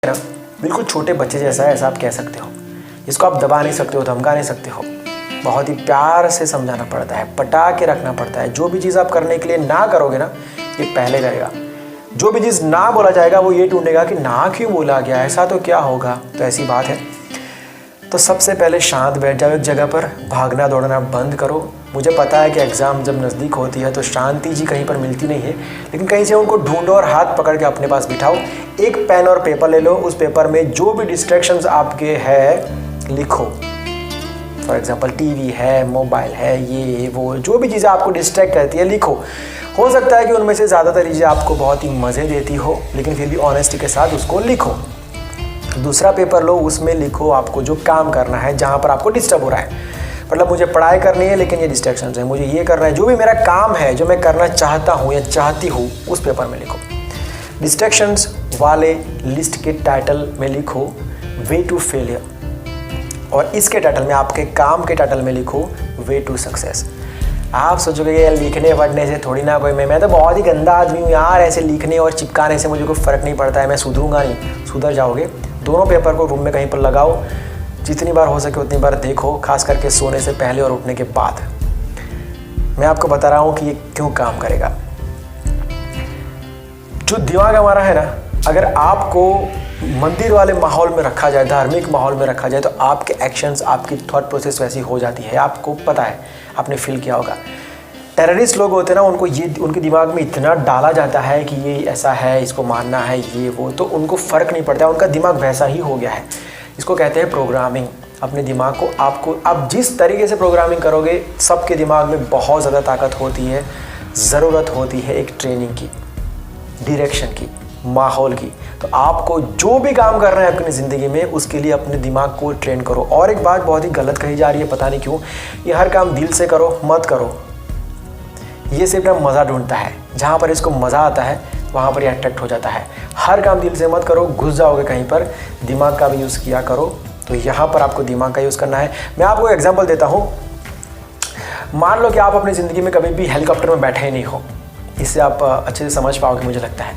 ना बिल्कुल छोटे बच्चे जैसा है, ऐसा आप कह सकते हो। इसको आप दबा नहीं सकते हो, धमका नहीं सकते हो। बहुत ही प्यार से समझाना पड़ता है, पटा के रखना पड़ता है। जो भी चीज़ आप करने के लिए ना करोगे ना, ये पहले करेगा। जो भी चीज़ ना बोला जाएगा वो ये ढूंढेगा कि ना क्यों बोला गया, ऐसा तो क्या होगा। तो ऐसी बात है। तो सबसे पहले शांत बैठ जाओ एक जगह पर, भागना दौड़ना बंद करो। मुझे पता है कि एग्ज़ाम जब नज़दीक होती है तो शांति जी कहीं पर मिलती नहीं है, लेकिन कहीं से उनको ढूंढो और हाथ पकड़ के अपने पास बिठाओ। एक पेन और पेपर ले लो, उस पेपर में जो भी डिस्ट्रैक्शंस आपके हैं लिखो। फॉर एग्जांपल टीवी है, मोबाइल है, ये वो जो भी चीज़ें आपको डिस्ट्रैक्ट करती है लिखो। हो सकता है कि उनमें से ज़्यादातर चीज़ें आपको बहुत ही मज़े देती हो, लेकिन फिर भी ऑनेस्टी के साथ उसको लिखो। दूसरा पेपर लो, उसमें लिखो आपको जो काम करना है, जहाँ पर आपको डिस्टर्ब हो रहा है। मतलब मुझे पढ़ाई करनी है लेकिन ये डिस्ट्रैक्शंस है, मुझे ये करना है, जो भी मेरा काम है, जो मैं करना चाहता हूँ या चाहती हूँ, उस पेपर में लिखो। डिस्ट्रैक्शंस वाले लिस्ट के टाइटल में लिखो वे टू फेलियर, और इसके टाइटल में, आपके काम के टाइटल में लिखो वे टू सक्सेस। आप सोचोगे कि यार लिखने पढ़ने से थोड़ी ना कोई, मैं तो बहुत ही गंदा आदमी हूँ यार, ऐसे लिखने और चिपकाने से मुझे कोई फ़र्क नहीं पड़ता है, मैं सुधरूंगा नहीं। सुधर जाओगे। दोनों पेपर को रूम में कहीं पर लगाओ, जितनी बार हो सके उतनी बार देखो, खास करके सोने से पहले और उठने के बाद। मैं आपको बता रहा हूँ कि ये क्यों काम करेगा। जो दिमाग हमारा है ना, अगर आपको मंदिर वाले माहौल में रखा जाए, धार्मिक माहौल में रखा जाए, तो आपके एक्शंस, आपकी थॉट प्रोसेस वैसी हो जाती है। आपको पता है, आपने फील किया होगा। टेररिस्ट लोग होते हैं ना, उनको ये उनके दिमाग में इतना डाला जाता है कि ये ऐसा है, इसको मानना है, ये वो, तो उनको फ़र्क नहीं पड़ता, उनका दिमाग वैसा ही हो गया है। इसको कहते हैं प्रोग्रामिंग। अपने दिमाग को आप जिस तरीके से प्रोग्रामिंग करोगे, सबके दिमाग में बहुत ज़्यादा ताकत होती है। ज़रूरत होती है एक ट्रेनिंग की, डायरेक्शन की, माहौल की। तो आपको जो भी काम करना है अपनी ज़िंदगी में, उसके लिए अपने दिमाग को ट्रेन करो। और एक बात बहुत ही गलत कही जा रही है, पता नहीं क्यों, ये हर काम दिल से करो, मत करो। ये सिर्फ ना मज़ा ढूंढता है, जहाँ पर इसको मज़ा आता है वहाँ पर ये अट्रैक्ट हो जाता है। हर काम दिल से मत करो, घुस जाओगे कहीं पर। दिमाग का भी यूज़ किया करो। तो यहाँ पर आपको दिमाग का यूज़ करना है। मैं आपको एग्जांपल देता हूँ। मान लो कि आप अपनी ज़िंदगी में कभी भी हेलीकॉप्टर में बैठे ही नहीं हो। इससे आप अच्छे से समझ पाओगे, मुझे लगता है।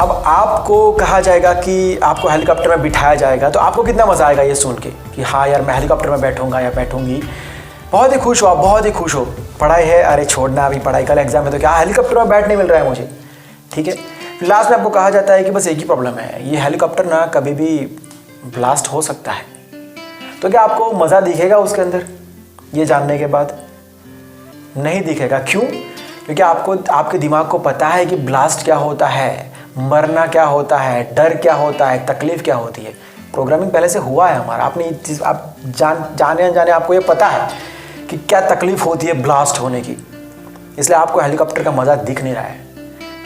अब आपको कहा जाएगा कि आपको हेलीकॉप्टर में बिठाया जाएगा, तो आपको कितना मज़ा आएगा ये सुन के कि हाँ यार, मैं हेलीकॉप्टर में बैठूंगा या बैठूंगी। बहुत ही खुश हो आप, बहुत ही खुश हो। पढ़ाई है, अरे छोड़ना, अभी पढ़ाई, कल एग्जाम है, तो क्या हेलीकॉप्टर में बैठने मिल रहा है मुझे, ठीक है। फिर लास्ट में आपको कहा जाता है कि बस एक ही प्रॉब्लम है, ये हेलीकॉप्टर ना कभी भी ब्लास्ट हो सकता है। तो क्या आपको मज़ा दिखेगा उसके अंदर ये जानने के बाद? नहीं दिखेगा। क्यों? क्योंकि आपके दिमाग को पता है कि ब्लास्ट क्या होता है, मरना क्या होता है, डर क्या होता है, तकलीफ़ क्या होती है। प्रोग्रामिंग पहले से हुआ है हमारा। आपने ये चीज़ आप जाने अनजाने आपको ये पता है कि क्या तकलीफ़ होती है ब्लास्ट होने की। इसलिए आपको हेलीकॉप्टर का मज़ा दिख नहीं रहा है,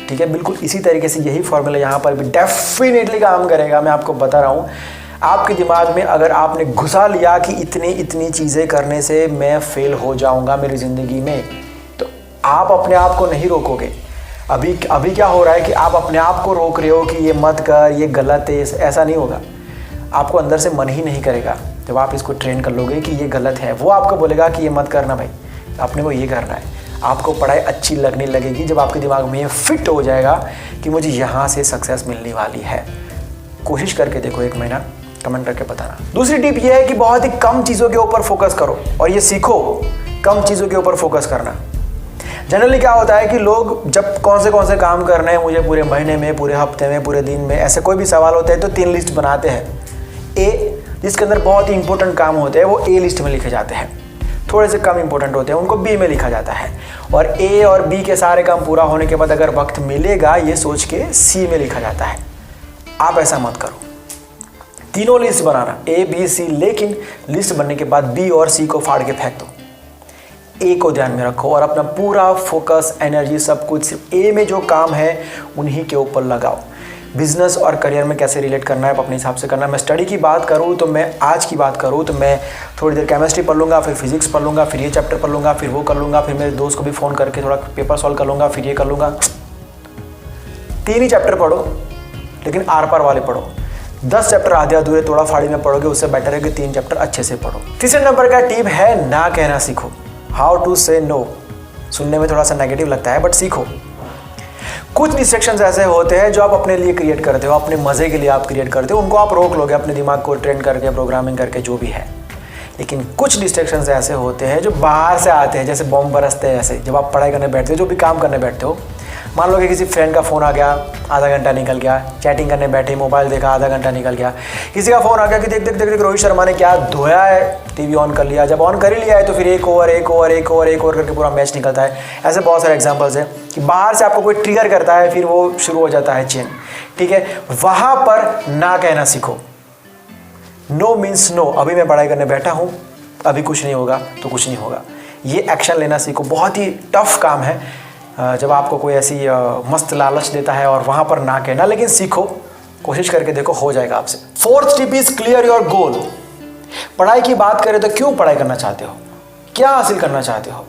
ठीक है। बिल्कुल इसी तरीके से यही फॉर्मूला यहाँ पर भी डेफिनेटली काम करेगा। मैं आपको बता रहा हूँ, आपके दिमाग में अगर आपने घुसा लिया कि इतनी चीज़ें करने से मैं फेल हो जाऊँगा मेरी ज़िंदगी में, तो आप अपने आप को नहीं रोकोगे। अभी क्या हो रहा है कि आप अपने आप को रोक रहे हो कि ये मत कर, ये गलत है। ऐसा नहीं होगा। आपको अंदर से मन ही नहीं करेगा। जब आप इसको ट्रेन कर लोगे कि ये गलत है, वो आपको बोलेगा कि ये मत करना भाई, आपने को ये करना है। आपको पढ़ाई अच्छी लगने लगेगी जब आपके दिमाग में ये फिट हो जाएगा कि मुझे यहाँ से सक्सेस मिलने वाली है। कोशिश करके देखो, 1 महीना, कमेंट करके बताना। दूसरी टिप ये है कि बहुत ही कम चीज़ों के ऊपर फोकस करो, और ये सीखो कम चीज़ों के ऊपर फोकस करना। जनरली क्या होता है कि लोग जब कौन से काम करने हैं मुझे पूरे महीने में, पूरे हफ्ते में, पूरे दिन में, ऐसे कोई भी सवाल होते हैं तो 3 लिस्ट बनाते हैं। ए, जिसके अंदर बहुत ही इंपॉर्टेंट काम होते हैं, वो ए लिस्ट में लिखे जाते हैं। थोड़े से कम इंपॉर्टेंट होते हैं, उनको बी में लिखा जाता है। और ए और बी के सारे काम पूरा होने के बाद अगर वक्त मिलेगा, ये सोच के सी में लिखा जाता है। आप ऐसा मत करो। तीनों list banana, A B C, लेकिन लिस्ट बनने के बाद बी और सी को फाड़ के फेंक दो। ए को ध्यान में रखो और अपना पूरा फोकस, एनर्जी, सब कुछ सिर्फ ए में जो काम है उन्हीं के ऊपर लगाओ। बिजनेस और करियर में कैसे रिलेट करना है, अपने हिसाब से करना है। मैं स्टडी की बात करूँ तो मैं आज की बात करूँ तो मैं थोड़ी देर केमिस्ट्री पढ़ लूँगा, फिर फिजिक्स पढ़ लूँगा, फिर ये चैप्टर पढ़ लूँगा, फिर वो कर लूँगा, फिर मेरे दोस्त को भी फ़ोन करके थोड़ा पेपर सॉल्व कर लूँगा, फिर ये कर लूँगा। 3 ही चैप्टर पढ़ो, लेकिन आर पार वाले पढ़ो। 10 चैप्टर आधे अधूरे तोड़ा फाड़ी में पढ़ोगे, उससे बेटर है कि 3 चैप्टर अच्छे से पढ़ो। तीसरे नंबर का टिप है ना कहना सीखो। हाउ टू से नो। सुनने में थोड़ा सा नेगेटिव लगता है, बट सीखो। कुछ डिस्ट्रैक्शंस ऐसे होते हैं जो आप अपने लिए क्रिएट करते हो, अपने मज़े के लिए आप क्रिएट करते हो, उनको आप रोक लोगे अपने दिमाग को ट्रेन करके, प्रोग्रामिंग करके, जो भी है। लेकिन कुछ डिस्ट्रैक्शंस ऐसे होते हैं जो बाहर से आते हैं, जैसे बॉम्ब बरसते हैं। ऐसे जब आप पढ़ाई करने बैठते हो, जो भी काम करने बैठते हो, मान लो कि किसी फ्रेंड का फ़ोन आ गया, आधा घंटा निकल गया, चैटिंग करने बैठे, मोबाइल देखा, आधा घंटा निकल गया। किसी का फ़ोन आ गया कि देख देख देख देख रोहित शर्मा ने क्या धोया है, टीवी ऑन कर लिया। जब ऑन कर ही लिया है तो फिर एक ओवर करके पूरा मैच निकलता है। ऐसे बहुत सारे एग्जांपल्स हैं कि बाहर से आपको कोई ट्रिगर करता है, फिर वो शुरू हो जाता है चेन। ठीक है, वहाँ पर ना कहना सीखो। No means no. अभी मैं पढ़ाई करने बैठा हूँ, अभी कुछ नहीं होगा तो कुछ नहीं होगा। ये एक्शन लेना सीखो। बहुत ही टफ काम है जब आपको कोई ऐसी मस्त लालच देता है और वहाँ पर ना कहना, लेकिन सीखो, कोशिश करके देखो, हो जाएगा आपसे। 4th tip is clear your goal. पढ़ाई की बात करें तो क्यों पढ़ाई करना चाहते हो, क्या हासिल करना चाहते हो?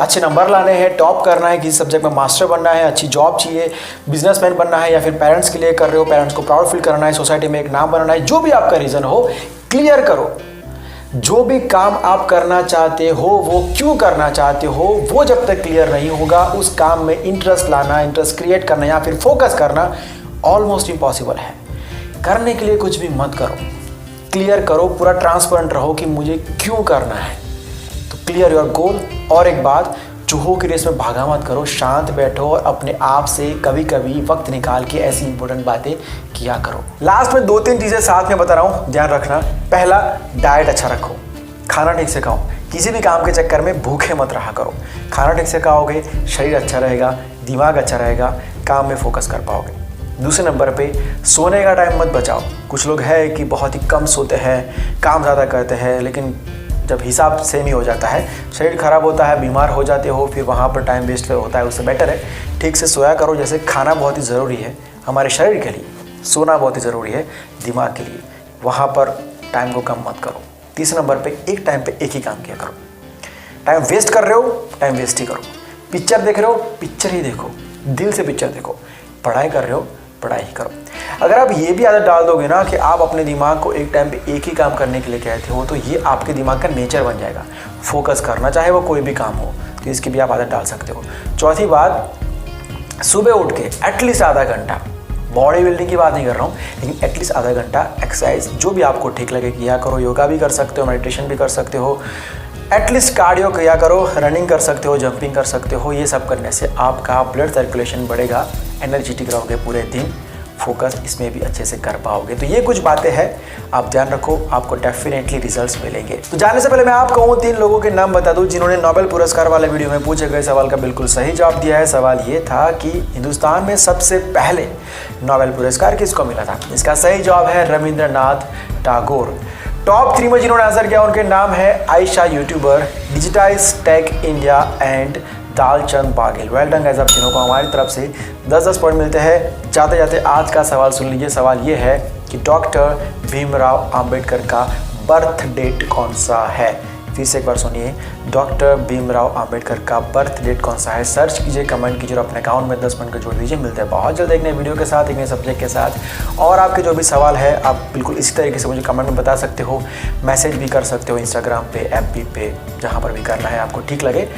अच्छे नंबर लाने हैं, टॉप करना है, किसी सब्जेक्ट में मास्टर बनना है, अच्छी जॉब चाहिए, बिजनेसमैन बनना है, या फिर पेरेंट्स के लिए कर रहे हो, पेरेंट्स को प्राउड फील करना है, सोसाइटी में एक नाम बनाना है। जो भी आपका रीज़न हो, क्लियर करो। जो भी काम आप करना चाहते हो, वो क्यों करना चाहते हो, वो जब तक क्लियर नहीं होगा, उस काम में इंटरेस्ट लाना, इंटरेस्ट क्रिएट करना या फिर फोकस करना ऑलमोस्ट इम्पॉसिबल है। करने के लिए कुछ भी मत करो, क्लियर करो, पूरा ट्रांसपेरेंट रहो कि मुझे क्यों करना है। तो क्लियर योर गोल। और एक बात, चूहों की रेस में भागा मत करो, शांत बैठो और अपने आप से कभी कभी वक्त निकाल के ऐसी इंपॉर्टेंट बातें किया करो। लास्ट में 2-3 चीज़ें साथ में बता रहा हूँ, ध्यान रखना। पहला, डाइट अच्छा रखो, खाना ठीक से खाओ। किसी भी काम के चक्कर में भूखे मत रहा करो। खाना ठीक से खाओगे, शरीर अच्छा रहेगा, दिमाग अच्छा रहेगा, काम में फोकस कर पाओगे। दूसरे नंबर पे, सोने का टाइम मत बचाओ। कुछ लोग हैं कि बहुत ही कम सोते हैं, काम ज़्यादा करते हैं, लेकिन जब हिसाब सेम ही हो जाता है, शरीर खराब होता है, बीमार हो जाते हो, फिर वहाँ पर टाइम वेस्ट होता है। उससे बेटर है ठीक से सोया करो। जैसे खाना बहुत ही ज़रूरी है हमारे शरीर के लिए, सोना बहुत ही ज़रूरी है दिमाग के लिए। वहाँ पर टाइम को कम मत करो। तीसरे नंबर पे, एक टाइम पे एक ही काम किया करो। टाइम वेस्ट कर रहे हो, टाइम वेस्ट ही करो। पिक्चर देख रहे हो, पिक्चर ही देखो, दिल से पिक्चर देखो। पढ़ाई कर रहे हो, पढ़ाई ही करो। अगर आप ये भी आदत डाल दोगे ना कि आप अपने दिमाग को एक टाइम पे एक ही काम करने के लिए कहते हो, तो ये आपके दिमाग का नेचर बन जाएगा, फोकस करना, चाहे वो कोई भी काम हो। तो इसकी भी आप आदत डाल सकते हो। चौथी बात, सुबह उठ के एटलीस्ट आधा घंटा, बॉडी बिल्डिंग की बात नहीं कर रहा हूँ, लेकिन एटलीस्ट आधा घंटा एक्सरसाइज जो भी आपको ठीक लगे किया करो। योगा भी कर सकते हो, मेडिटेशन भी कर सकते हो, एटलीस्ट कार्डियो किया करो, रनिंग कर सकते हो, जंपिंग कर सकते हो। ये सब करने से आपका ब्लड सर्कुलेशन बढ़ेगा, एनर्जेटिक रहोगे पूरे दिन, फोकस इसमें भी अच्छे से कर पाओगे। तो ये कुछ बातें हैं, आप ध्यान रखो, आपको डेफिनेटली रिजल्ट्स मिलेंगे। तो जाने से पहले मैं आपको उन 3 लोगों के नाम बता दूं जिन्होंने नोबेल पुरस्कार वाले वीडियो में पूछे गए सवाल का बिल्कुल सही जवाब दिया है। सवाल ये था कि हिंदुस्तान में सबसे पहले नोबेल पुरस्कार किसको मिला था। इसका सही जवाब है रविंद्रनाथ टैगोर। टॉप 3 में जिन्होंने आंसर किया उनके नाम है Ayesha YouTuber, digitize tech India and Dalchand Baghel. Well done guys, आप तीनों को हमारी तरफ से 10-10 पॉइंट मिलते हैं। जाते जाते आज का सवाल सुन लीजिए। सवाल ये है कि डॉक्टर भीमराव अंबेडकर का बर्थ डेट कौन सा है। फिर से एक बार सुनिए, डॉक्टर भीमराव अंबेडकर का बर्थ डेट कौन सा है। सर्च कीजिए, कमेंट कीजिए और अपने अकाउंट में 10 पॉइंट को जोड़ दीजिए। मिलते हैं बहुत जल्द एक नए वीडियो के साथ, एक नए सब्जेक्ट के साथ। और आपके जो भी सवाल है आप बिल्कुल इसी तरीके से मुझे कमेंट में बता सकते हो, मैसेज भी कर सकते हो, इंस्टाग्राम पे, FB पे, जहाँ पर भी करना है आपको ठीक लगे।